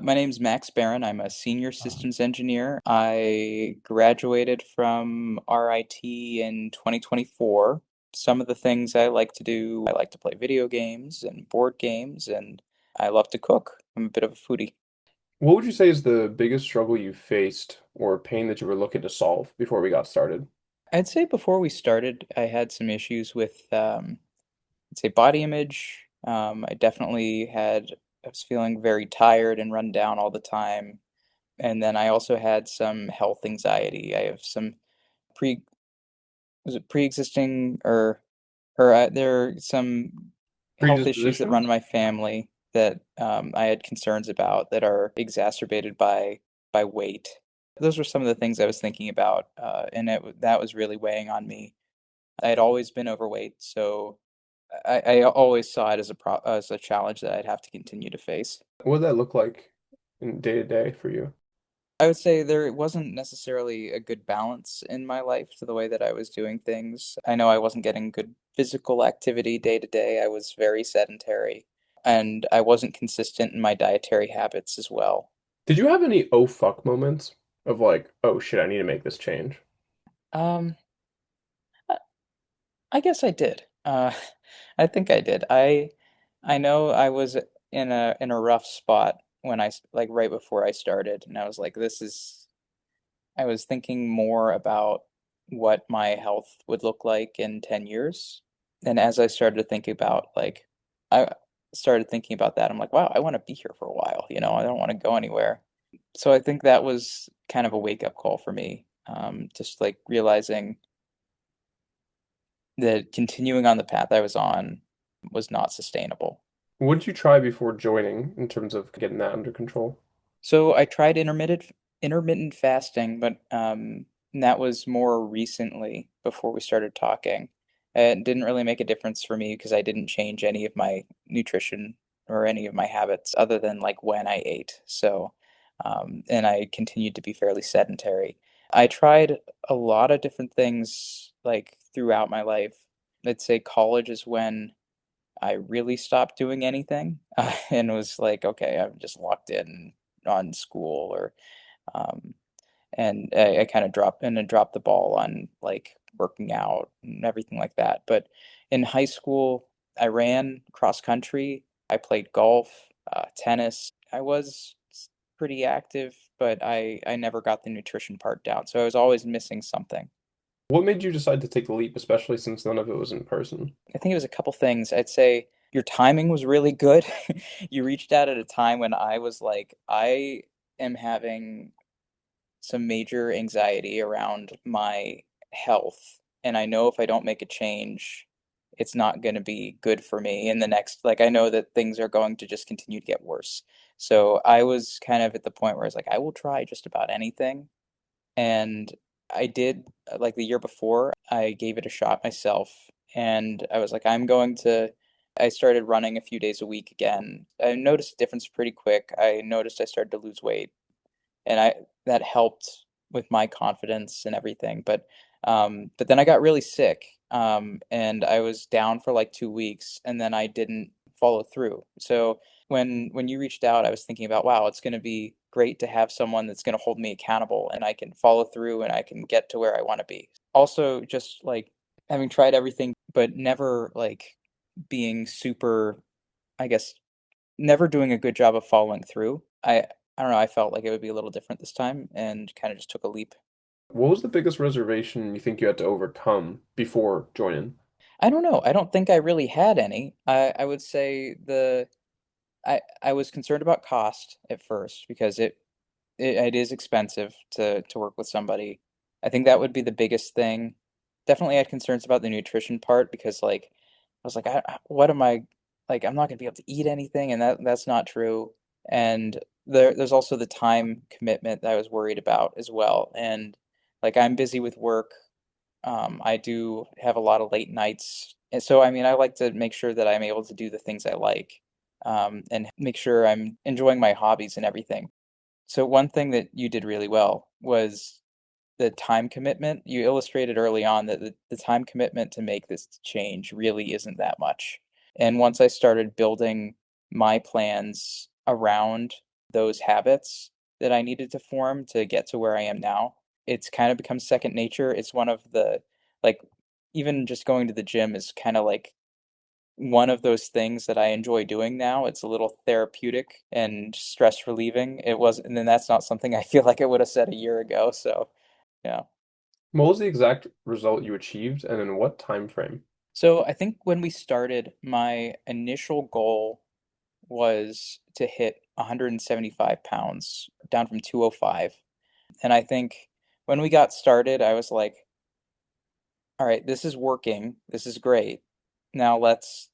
My name's Max Barron. I'm a senior systems engineer. I graduated from RIT in 2024. Some of the things I like to do, I like to play video games and board games, and I love to cook. I'm a bit of a foodie. What would you say is the biggest struggle you faced or pain that you were looking to solve before we got started? I'd say before we started, I had some issues with, I'd say body image. I definitely I was feeling very tired and run down all the time. And then I also had some health anxiety. I have some pre was it pre-existing or there are some health issues that Predisposition? run in my family that I had concerns about that are exacerbated by weight. Those were some of the things I was thinking about, and that was really weighing on me. I had always been overweight, so I always saw it as as a challenge that I'd have to continue to face. What did that look like in day to day for you? I would say there wasn't necessarily a good balance in my life to the way that I was doing things. I know I wasn't getting good physical activity day to day. I was very sedentary, and I wasn't consistent in my dietary habits as well. Did you have any oh fuck moments of like, oh shit, I need to make this change? Um, I I guess I did. I think I did. I know I was in a rough spot when like right before I started, and I was like, this is I was thinking more about what my health would look like in 10 years. And as I started to think about I started thinking about that, I'm like, wow, I want to be here for a while, I don't want to go anywhere. So I think that was kind of a wake-up call for me. Just like realizing that continuing on the path I was on was not sustainable. What did you try before joining in terms of getting that under control? So I tried intermittent fasting, but that was more recently before we started talking. It didn't really make a difference for me because I didn't change any of my nutrition or any of my habits other than like when I ate. So, and I continued to be fairly sedentary. I tried a lot of different things like throughout my life. I'd say college is when I really stopped doing anything, and was like, okay, I'm just locked in on school or um and I kind of dropped the ball on like working out and everything like that. But in high school, I ran cross country, I played golf, tennis. I was pretty active, but I never got the nutrition part down. So I was always missing something. What made you decide to take the leap, especially since none of it was in person? I think it was a couple things. I'd say your timing was really good. You reached out at a time when I was like, I am having some major anxiety around my health. And I know if I don't make a change, it's not going to be good for me in the next, like, I know that things are going to just continue to get worse. So I was kind of at the point where I was like, I will try just about anything. And I did, like the year before, I gave it a shot myself. And I was like, I started running a few days a week again. I noticed a difference pretty quick. I noticed I started to lose weight. And that helped with my confidence and everything. But then I got really sick, and I was down for like 2 weeks, and then I didn't follow through. So when you reached out, I was thinking about, wow, it's going to be great to have someone that's going to hold me accountable, and I can follow through, and I can get to where I want to be. Also, just like having tried everything, but never like being super, I guess, never doing a good job of following through. I don't know, I felt like it would be a little different this time and kind of just took a leap. What was the biggest reservation you think you had to overcome before joining? I don't know. I don't think I really had any. I would say I was concerned about cost at first because it is expensive to work with somebody. I think that would be the biggest thing. Definitely had concerns about the nutrition part because like I was like, what am I like? I'm not gonna be able to eat anything, and that's not true. And there's also the time commitment that I was worried about as well. And like I'm busy with work. I do have a lot of late nights, and so I mean, I like to make sure that I'm able to do the things I like, and make sure I'm enjoying my hobbies and everything. So one thing that you did really well was the time commitment. You illustrated early on that the time commitment to make this change really isn't that much. And once I started building my plans around those habits that I needed to form to get to where I am now. It's kind of become second nature. It's one of the like even just going to the gym is kind of like one of those things that I enjoy doing now. It's a little therapeutic and stress relieving. It was, and then that's not something I feel like I would have said a year ago. So, yeah. What was the exact result you achieved and in what time frame? So I think when we started, my initial goal was to hit 175 pounds down from 205. And I think when we got started, I was like, all right, this is working. This is great. Now let's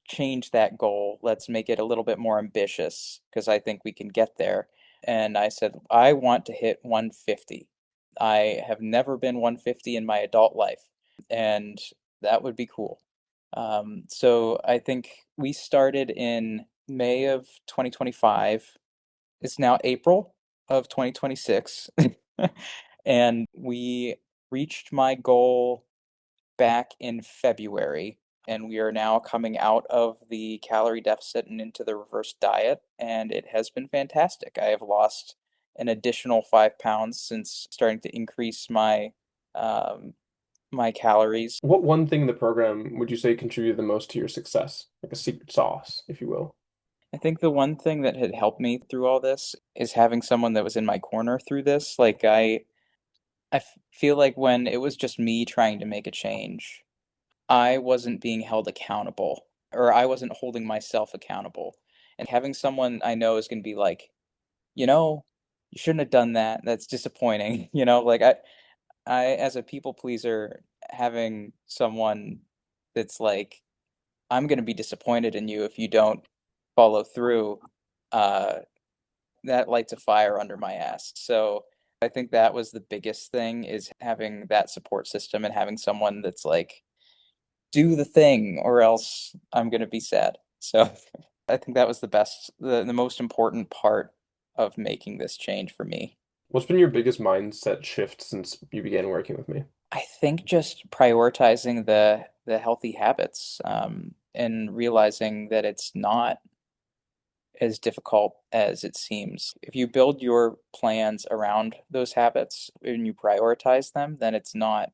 change that goal. Let's make it a little bit more ambitious because I think we can get there. And I said, I want to hit 150. I have never been 150 in my adult life, and that would be cool. So I think we started in May of 2025. It's now April of 2026. And we reached my goal back in February, and we are now coming out of the calorie deficit and into the reverse diet, and it has been fantastic. I have lost an additional 5 pounds since starting to increase my calories. What one thing in the program would you say contributed the most to your success? Like a secret sauce, if you will. I think the one thing that had helped me through all this is having someone that was in my corner through this. Like I feel like when it was just me trying to make a change, I wasn't being held accountable, or I wasn't holding myself accountable. And having someone I know is going to be like, you know, you shouldn't have done that. That's disappointing. Like as a people pleaser, having someone that's like, I'm going to be disappointed in you if you don't follow through, uh, that lights a fire under my ass. So I think that was the biggest thing is having that support system and having someone that's like, do the thing or else I'm gonna be sad. So I think that was the most important part of making this change for me. What's been your biggest mindset shift since you began working with me? I think just prioritizing the healthy habits, and realizing that it's not as difficult as it seems. If you build your plans around those habits and you prioritize them, then it's not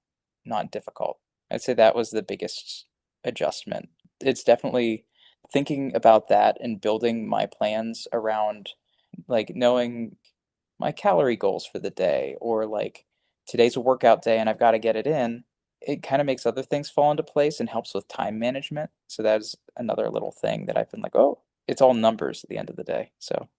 difficult. I'd say that was the biggest adjustment. It's definitely thinking about that and building my plans around like knowing my calorie goals for the day or like today's a workout day and I've got to get it in. It kind of makes other things fall into place and helps with time management. So that's another little thing that I've been like, oh, it's all numbers at the end of the day. So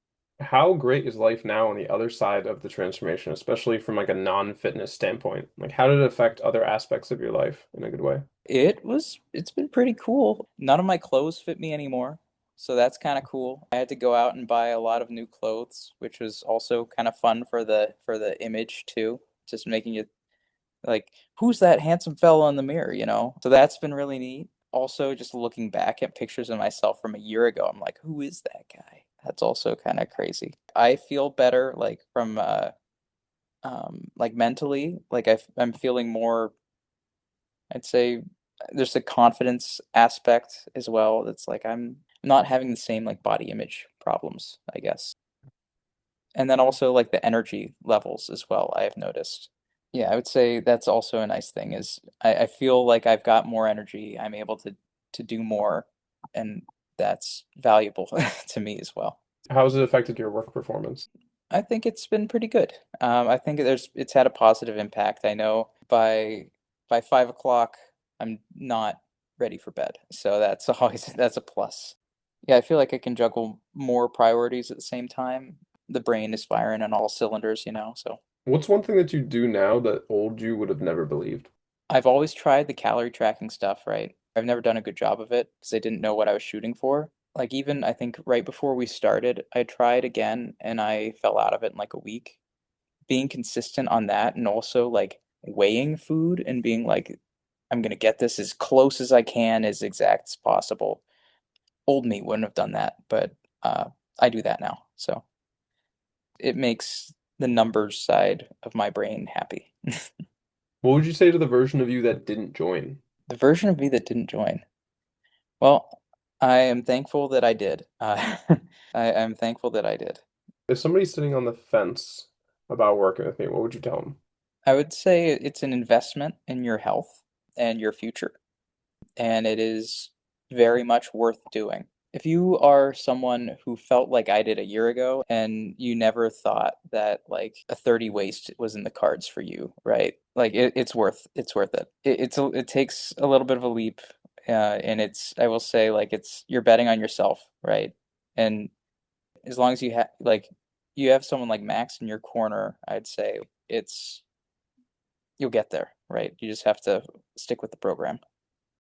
How great is life now on the other side of the transformation, especially from like a non-fitness standpoint? Like how did it affect other aspects of your life in a good way? it's been pretty cool. None of my clothes fit me anymore. So that's kind of cool. I had to go out and buy a lot of new clothes, which was also kind of fun for the image too. Just making it like, who's that handsome fella in the mirror? So that's been really neat. Also, just looking back at pictures of myself from a year ago, I'm like, who is that guy? That's also kind of crazy. I feel better, like from like mentally, like I'm feeling more. I'd say there's a confidence aspect as well. That's like I'm not having the same like body image problems, I guess. And then also like the energy levels as well, I have noticed. Yeah, I would say that's also a nice thing is I feel like I've got more energy. I'm able to do more, and that's valuable to me as well. How has it affected your work performance? I think it's been pretty good. I think it's had a positive impact. I know by 5 o'clock I'm not ready for bed, so that's always that's a plus. Yeah, I feel like I can juggle more priorities at the same time. The brain is firing on all cylinders. So What's one thing that you do now that old you would have never believed? I've always tried the calorie tracking stuff, right? I've never done a good job of it because I didn't know what I was shooting for. Like even I think right before we started, I tried again and I fell out of it in like a week. Being consistent on that and also like weighing food and being like, I'm gonna get this as close as I can, as exact as possible. Old me wouldn't have done that, but uh, I do that now. So it makes the numbers side of my brain happy. What would you say to the version of you that didn't join? The version of me that didn't join. Well, I am thankful that I did. I'm thankful that I did. If somebody's sitting on the fence about working with me, what would you tell them? I would say it's an investment in your health and your future, and it is very much worth doing. If you are someone who felt like I did a year ago and you never thought that like a 30 waist was in the cards for you, right? Like it's worth it. It takes a little bit of a leap, and it's I will say like it's you're betting on yourself, right? And as long as you have someone like Max in your corner, I'd say it's you'll get there, right? You just have to stick with the program.